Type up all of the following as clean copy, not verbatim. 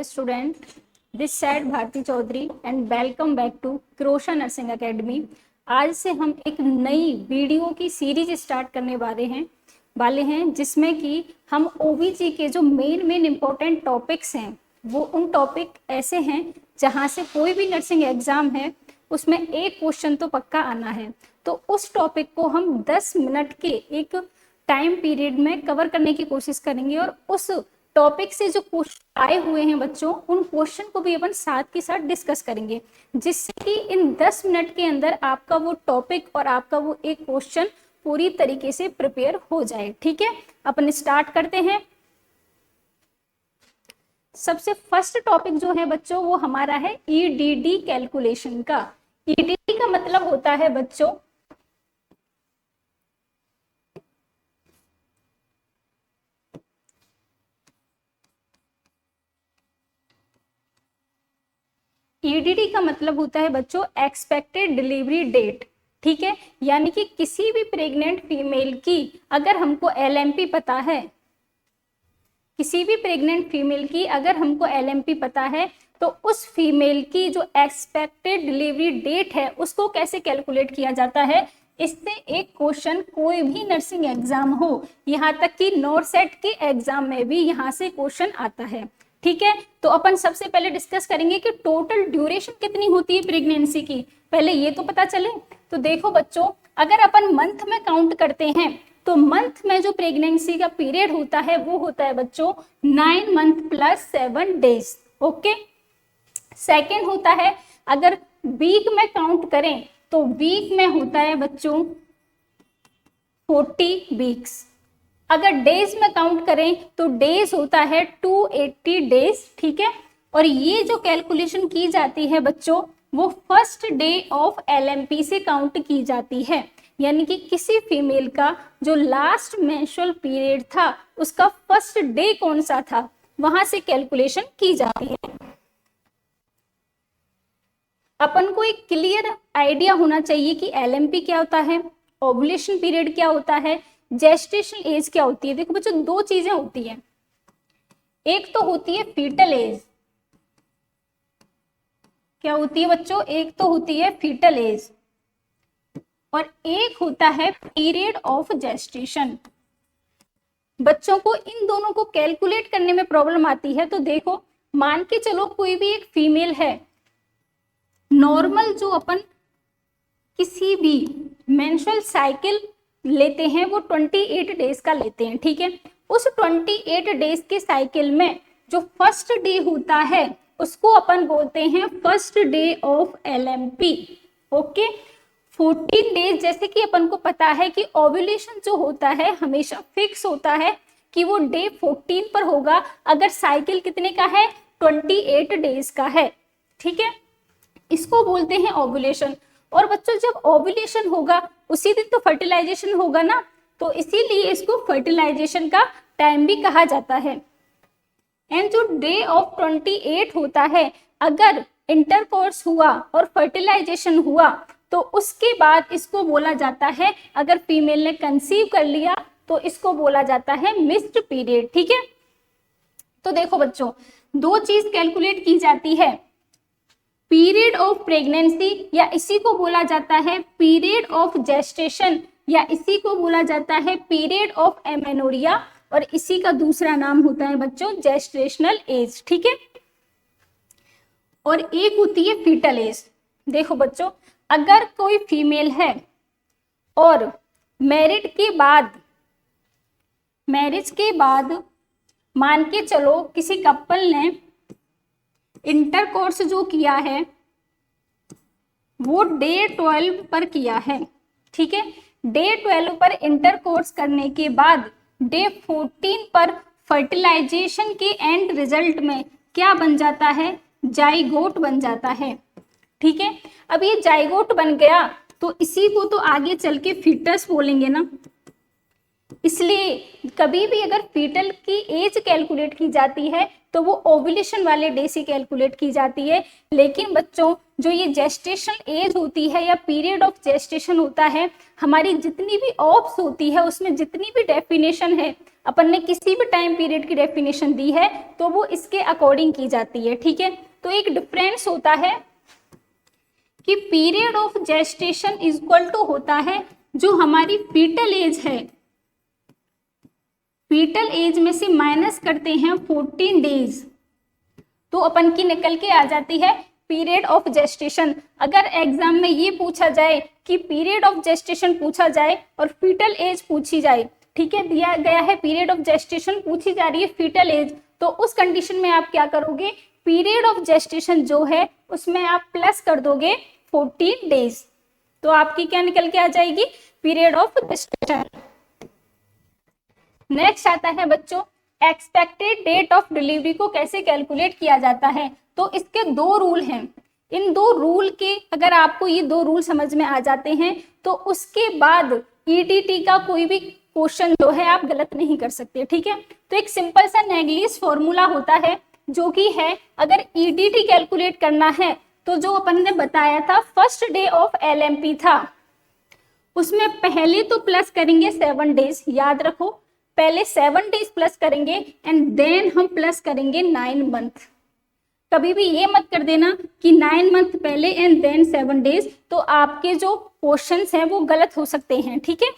student. This side Bharati Chaudhary and welcome back to क्रोशा nursing academy. आज से हम एक नई वीडियो की सीरीज स्टार्ट करने वाले हैं जिसमें कि हम ओबीजी के जो मेन इंपॉर्टेंट टॉपिक्स हैं वो उन टॉपिक ऐसे हैं जहां से कोई भी नर्सिंग एग्जाम है उसमें एक क्वेश्चन तो पक्का आना है। तो उस टॉपिक को हम 10 मिनट के एक टाइम पीरियड में कवर करने की कोशिश करेंगे और उस टॉपिक से जो क्वेश्चन आए हुए हैं बच्चों उन क्वेश्चन को भी अपन साथ के साथ डिस्कस करेंगे, जिससे कि इन 10 मिनट के अंदर आपका वो टॉपिक और आपका वो एक क्वेश्चन पूरी तरीके से प्रिपेयर हो जाए। ठीक है, अपन स्टार्ट करते हैं। सबसे फर्स्ट टॉपिक जो है बच्चों वो हमारा है ईडीडी कैलकुलेशन का। ईडीडी का मतलब होता है बच्चों ईडीडी का मतलब होता है बच्चों एक्सपेक्टेड डिलीवरी डेट। ठीक है, यानी कि किसी भी प्रेग्नेंट फीमेल की अगर हमको एलएमपी पता है, किसी भी प्रेग्नेंट फीमेल की अगर हमको एलएमपी पता है तो उस फीमेल की जो एक्सपेक्टेड डिलीवरी डेट है उसको कैसे कैलकुलेट किया जाता है। इससे एक क्वेश्चन कोई भी नर्सिंग एग्जाम हो, यहाँ तक कि नॉर्सेट के एग्जाम में भी यहाँ से क्वेश्चन आता है। ठीक है, तो अपन सबसे पहले डिस्कस करेंगे कि टोटल ड्यूरेशन कितनी होती है प्रेगनेंसी की। पहले ये तो पता चले। तो देखो बच्चों, अगर अपन मंथ में काउंट करते हैं तो मंथ में जो प्रेगनेंसी का पीरियड होता है वो होता है बच्चों 9 month plus 7 days. Okay, second होता है अगर वीक में काउंट करें तो वीक में होता है बच्चों 40 वीक्स। अगर डेज में काउंट करें तो डेज होता है 280 डेज। ठीक है, और ये जो कैलकुलेशन की जाती है बच्चों वो फर्स्ट डे ऑफ एलएमपी से काउंट की जाती है, यानी कि किसी फीमेल का जो लास्ट मेंस्ट्रुअल पीरियड था उसका फर्स्ट डे कौन सा था वहां से कैलकुलेशन की जाती है। अपन को एक क्लियर आइडिया होना चाहिए कि एलएमपी क्या होता है, ओव्यूलेशन पीरियड क्या होता है, जेस्टेशनल एज क्या होती है। देखो बच्चों, दो चीजें होती है, एक तो होती है फीटल एज। क्या होती है बच्चों? एक तो होती है फीटल एज और एक होता है पीरियड ऑफ जेस्टेशन। बच्चों को इन दोनों को कैलकुलेट करने में प्रॉब्लम आती है। तो देखो, मान के चलो कोई भी एक फीमेल है, नॉर्मल जो अपन किसी भी मेंस्ट्रुअल साइकिल लेते हैं वो 28 डेज का लेते हैं। ठीक है, उस 28 डेज के साइकिल में जो फर्स्ट डे होता है उसको अपन बोलते हैं first day of LMP. Okay, 14 days जैसे कि अपन को पता है कि ओव्यूलेशन जो होता है हमेशा फिक्स होता है कि वो डे 14 पर होगा अगर साइकिल कितने का है, 28 डेज का है। ठीक है, इसको बोलते हैं ओव्यूलेशन। और बच्चों जब ओव्यूलेशन होगा उसी दिन तो फर्टिलाइजेशन होगा ना, तो इसीलिए इसको फर्टिलाइजेशन का टाइम भी कहा जाता है। एंड जो डे ऑफ 28 होता है, अगर इंटरकोर्स हुआ और फर्टिलाइजेशन हुआ तो उसके बाद इसको बोला जाता है, अगर फीमेल ने कंसीव कर लिया तो इसको बोला जाता है मिस्ड पीरियड। ठीक है, तो देखो बच्चों, दो चीज कैलकुलेट की जाती है, पीरियड ऑफ प्रेगनेंसी या इसी को बोला जाता है पीरियड ऑफ जेस्टेशन या इसी को बोला जाता है पीरियड ऑफ एमेनोरिया और इसी का दूसरा नाम होता है बच्चों जेस्टेशनल एज। ठीक है, और एक होती है फीटल एज। देखो बच्चों, अगर कोई फीमेल है और मैरिज के बाद मान के चलो किसी कपल ने इंटरकोर्स जो किया है वो डे 12 पर किया है। ठीक है, डे 12 पर इंटरकोर्स करने के बाद डे 14 पर फर्टिलाइजेशन के एंड रिजल्ट में क्या बन जाता है, जाइगोट बन जाता है। ठीक है, अब ये जाइगोट बन गया तो इसी को तो आगे चल के फीटस बोलेंगे ना, इसलिए कभी भी अगर फीटल की एज कैलकुलेट की जाती है तो वो ओव्यूलेशन वाले डे से कैलकुलेट की जाती है। लेकिन बच्चों जो ये जेस्टेशनल एज होती है या पीरियड ऑफ जेस्टेशन होता है, हमारी जितनी भी ऑप्स होती है उसमें जितनी भी डेफिनेशन है अपन ने किसी भी टाइम पीरियड की डेफिनेशन दी है तो वो इसके अकॉर्डिंग की जाती है, ठीक है। तो एक डिफरेंस होता है कि period of gestation equal to होता है जो हमारी फीटल एज है, फीटल एज में से माइनस करते हैं 14 डेज, तो अपन की निकल के आ जाती है पीरियड ऑफ जेस्टेशन। अगर एग्जाम में ये पूछा जाए कि पीरियड ऑफ जेस्टेशन पूछा जाए और फीटल एज पूछी जाए, ठीक है, दिया गया है पीरियड ऑफ जेस्टेशन, पूछी जा रही है फीटल एज, तो उस कंडीशन में आप क्या करोगे, पीरियड ऑफ जेस्टेशन जो है उसमें आप प्लस कर दोगे 14 डेज, तो आपकी क्या निकल के आ जाएगी, पीरियड ऑफ जेस्टेशन। नेक्स्ट आता है बच्चों एक्सपेक्टेड डेट ऑफ डिलीवरी को कैसे कैलकुलेट किया जाता है। तो इसके दो रूल हैं, इन दो रूल के अगर आपको ये दो रूल समझ में आ जाते हैं तो उसके बाद ईडीटी का कोई भी क्वेश्चन जो है आप गलत नहीं कर सकते, ठीक है। तो एक सिंपल सा नेगलिस फॉर्मूला होता है जो कि है, अगर ईडीटी कैलकुलेट करना है तो जो अपन ने बताया था फर्स्ट डे ऑफ एलएमपी था, उसमें पहले तो प्लस करेंगे 7 डेज, याद रखो पहले 7 डेज प्लस करेंगे एंड देन हम प्लस करेंगे 9 मंथ। कभी भी ये मत कर देना कि 9 मंथ पहले एंड देन 7 डेज, तो आपके जो क्वेश्चंस हैं वो गलत हो सकते हैं, ठीक है।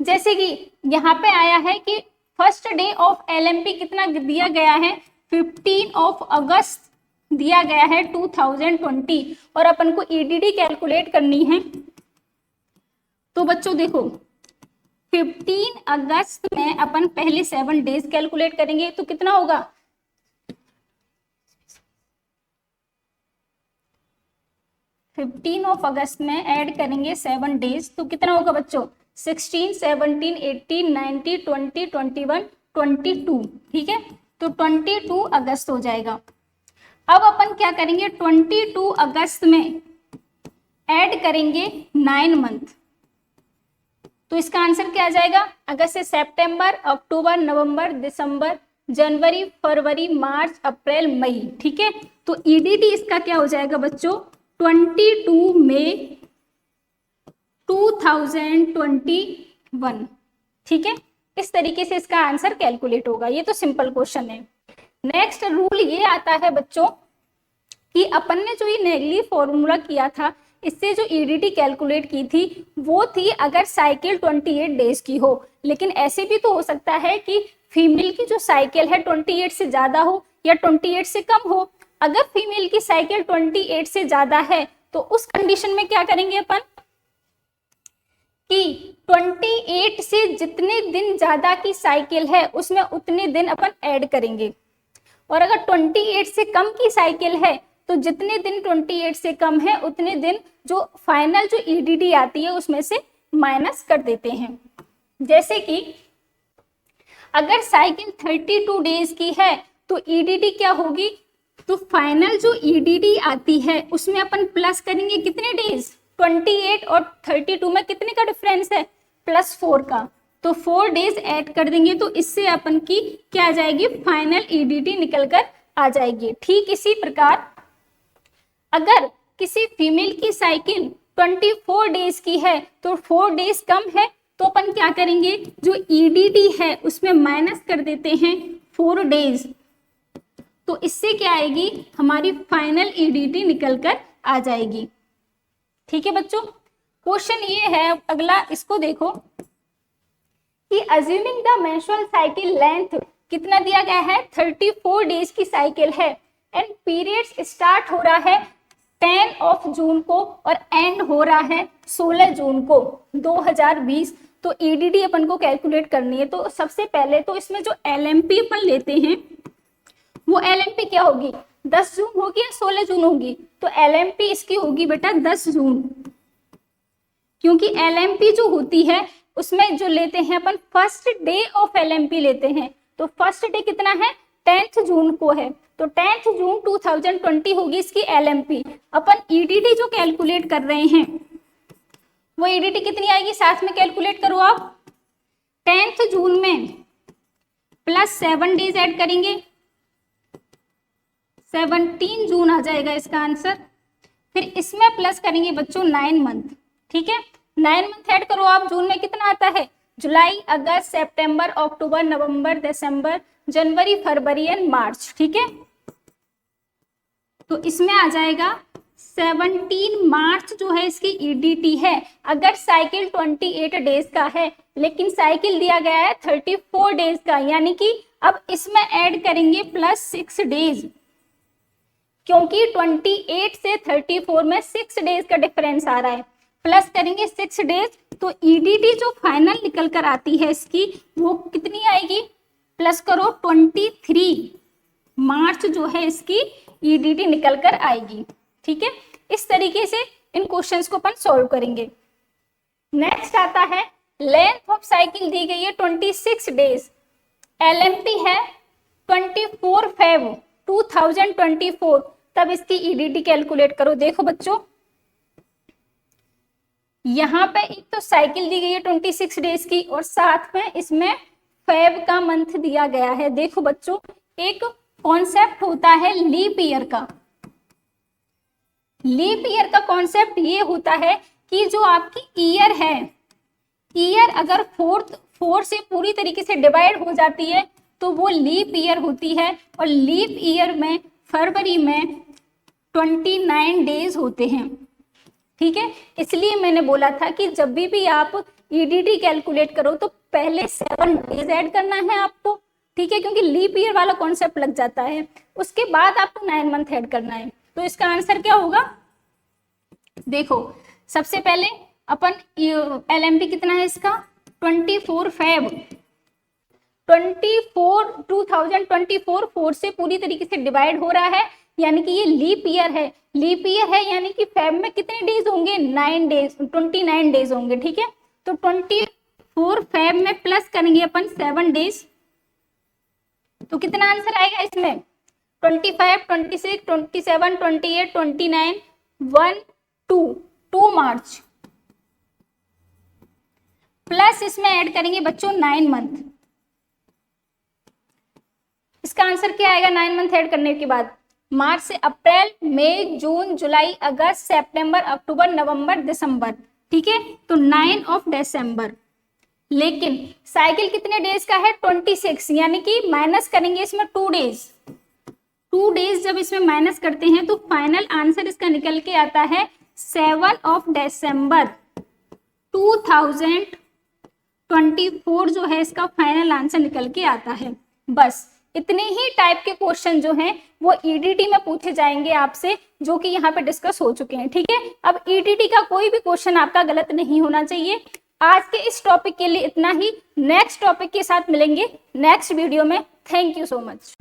जैसे कि यहाँ पे आया है कि फर्स्ट डे ऑफ एलएमपी कितना दिया गया है, 15 ऑफ अगस्त दिया गया है 2020, और अपन को ईडीडी कैलकुलेट करनी है। तो बच्चों देखो 15 अगस्त में अपन पहले 7 डेज कैलकुलेट करेंगे तो कितना होगा, 15 ऑफ अगस्त में ऐड करेंगे 7 डेज तो कितना होगा बच्चों, 16, 17, 18, 19, 20, 21, 22, ठीक है। तो 22 अगस्त हो जाएगा। अब अपन क्या करेंगे, 22 अगस्त में ऐड करेंगे 9 मंथ, तो इसका आंसर क्या आ जाएगा, अगस्त से सितंबर, अक्टूबर, नवंबर, दिसंबर, जनवरी, फरवरी, मार्च, अप्रैल, मई, ठीक है। तो ईडीटी इसका क्या हो जाएगा बच्चों, 22 मई 2021, ठीक है। इस तरीके से इसका आंसर कैलकुलेट होगा। ये तो सिंपल क्वेश्चन है। नेक्स्ट रूल ये आता है बच्चों कि अपन ने जो ये नेगली फॉर्मूला किया था, इससे जो ईडीटी कैलकुलेट की थी वो थी अगर साइकिल 28 डेज की हो, लेकिन ऐसे भी तो हो सकता है कि फीमेल की जो साइकिल है 28 से ज्यादा हो या 28 से कम हो। अगर फीमेल की साइकिल 28 से ज्यादा है तो उस कंडीशन में क्या करेंगे अपन कि 28 से जितने दिन ज्यादा की साइकिल है उसमें उतने दिन अपन ऐड करेंगे, और अगर 28 से कम की साइकिल है तो जितने दिन 28 से कम है उतने दिन जो फाइनल जो ईडीडी आती है उसमें से माइनस कर देते हैं। जैसे कि अगर साइकिल 32 डेज की है तो ईडीडी क्या होगी, तो फाइनल जो ईडीडी आती है उसमें अपन प्लस करेंगे कितने डेज, 28 और 32 में कितने का डिफरेंस है, +4 का, तो 4 डेज ऐड कर देंगे तो इससे अपन की क्या आ जाएगी, फाइनल ईडीटी निकल कर आ जाएगी। ठीक इसी प्रकार अगर किसी फीमेल की साइकिल 24 डेज की है तो 4 डेज कम है तो अपन क्या करेंगे, जो ईडीटी है उसमें माइनस कर देते हैं 4 डेज, तो इससे क्या आएगी, हमारी फाइनल ईडीटी निकल कर आ जाएगी। ठीक है बच्चों, क्वेश्चन ये है अगला, इसको देखो कि assuming the menstrual cycle length कितना दिया गया है, 34 डेज की साइकिल है एंड पीरियड्स स्टार्ट हो रहा है 10 जून को और एंड हो रहा है 16 जून को 2020। तो ईडीडी अपन को कैलकुलेट करनी है। तो सबसे पहले तो इसमें जो एलएमपी अपन लेते हैं वो एलएमपी क्या होगी, 10 जून होगी या 16 जून होगी, तो एलएमपी इसकी होगी बेटा 10 जून, क्योंकि एलएमपी जो होती है उसमें जो लेते हैं अपन फर्स्ट डे ऑफ एलएमपी लेते हैं, तो फर्स्ट डे कितना है 10 जून को है, तो 10 जून 2020 होगी इसकी एलएमपी। अपन ईडीटी जो कैलकुलेट कर रहे हैं वो ईडीटी कितनी आएगी, साथ में कैलकुलेट करो आप, 10 जून में प्लस 7 डेज ऐड करेंगे, 17 जून आ जाएगा इसका आंसर। फिर इसमें प्लस करेंगे बच्चों 9 मंथ, ठीक है, 9 मंथ ऐड करो आप, जून में कितना आता है जुलाई, अगस्त, सितंबर, अक्टूबर, नवंबर, दिसंबर, जनवरी, फरवरी एंड मार्च। ठीक है, तो इसमें आ जाएगा 17 मार्च जो है इसकी ईडीटी है। अगर साइकिल 28 डेज का है, लेकिन साइकिल दिया गया है 34 डेज का, यानी कि अब इसमें ऐड करेंगे प्लस 6 डेज, क्योंकि 28 से 34 में 6 डेज का डिफरेंस आ रहा है, प्लस करेंगे 6 डेज, तो ईडीटी जो फाइनल निकल कर आती है इसकी वो कितनी आएगी, प्लस करो 23 मार्च जो है इसकी ईडीटी निकल कर आएगी। ठीक है, इस तरीके से इन क्वेश्चंस को अपन सॉल्व करेंगे। नेक्स्ट आता है लेंथ ऑफ साइकिल दी गई है 26 डेज, एलएमटी है 24 फेब 2024, तब इसकी ईडीटी कैलकुलेट करो। देखो बच्चों, यहाँ पे एक तो साइकिल दी गई है 26 डेज की और साथ में इसमें फेब का मंथ दिया गया है। देखो बच्चों, एक कॉन्सेप्ट होता है लीप ईयर का। लीप ईयर का कॉन्सेप्ट ये होता है कि जो आपकी ईयर है, ईयर अगर 4 से पूरी तरीके से डिवाइड हो जाती है तो वो लीप ईयर होती है, और लीप ईयर में फरवरी में 29 डेज होते हैं। ठीक है, इसलिए मैंने बोला था कि जब भी आप ईडीटी कैलकुलेट करो तो पहले 7 डेज ऐड करना है आपको। ठीक है, क्योंकि लीप ईयर वाला कॉन्सेप्ट लग जाता है, उसके बाद आपको 9 मंथ ऐड करना है। तो इसका आंसर क्या होगा, देखो सबसे पहले अपन एलएमटी कितना है इसका 24 फेब 2024 4 से पूरी तरीके से डिवाइड हो रहा है, यानी कि ये लीप ईयर है। लीप ईयर है यानी कि फेब में कितने डेज होंगे, 9 डेज, 29 डेज होंगे। ठीक है, तो 24 फेब में प्लस करेंगे अपन 7 डेज, तो कितना आंसर आएगा इसमें 25, 26, 27, 28, 29, 1, 2 मार्च, प्लस इसमें ऐड करेंगे बच्चों 9 मंथ। इसका आंसर क्या आएगा 9 मंथ ऐड करने के बाद, मार्च से अप्रैल, मई, जून, जुलाई, अगस्त, सितंबर, अक्टूबर, नवंबर, दिसंबर। ठीक है, तो 9 ऑफ दिसंबर। लेकिन साइकिल कितने डेज का है 26, यानी कि माइनस करेंगे इसमें 2 डेज। 2 डेज जब इसमें माइनस करते हैं तो फाइनल आंसर इसका निकल के आता है 7 ऑफ दिसंबर 2024 जो है इसका फाइनल आंसर निकल के आता है। बस इतने ही टाइप के क्वेश्चन जो हैं वो ईडीटी में पूछे जाएंगे आपसे, जो कि यहाँ पे डिस्कस हो चुके हैं। ठीक है, अब ईडीटी का कोई भी क्वेश्चन आपका गलत नहीं होना चाहिए। आज के इस टॉपिक के लिए इतना ही, नेक्स्ट टॉपिक के साथ मिलेंगे नेक्स्ट वीडियो में। Thank you so much.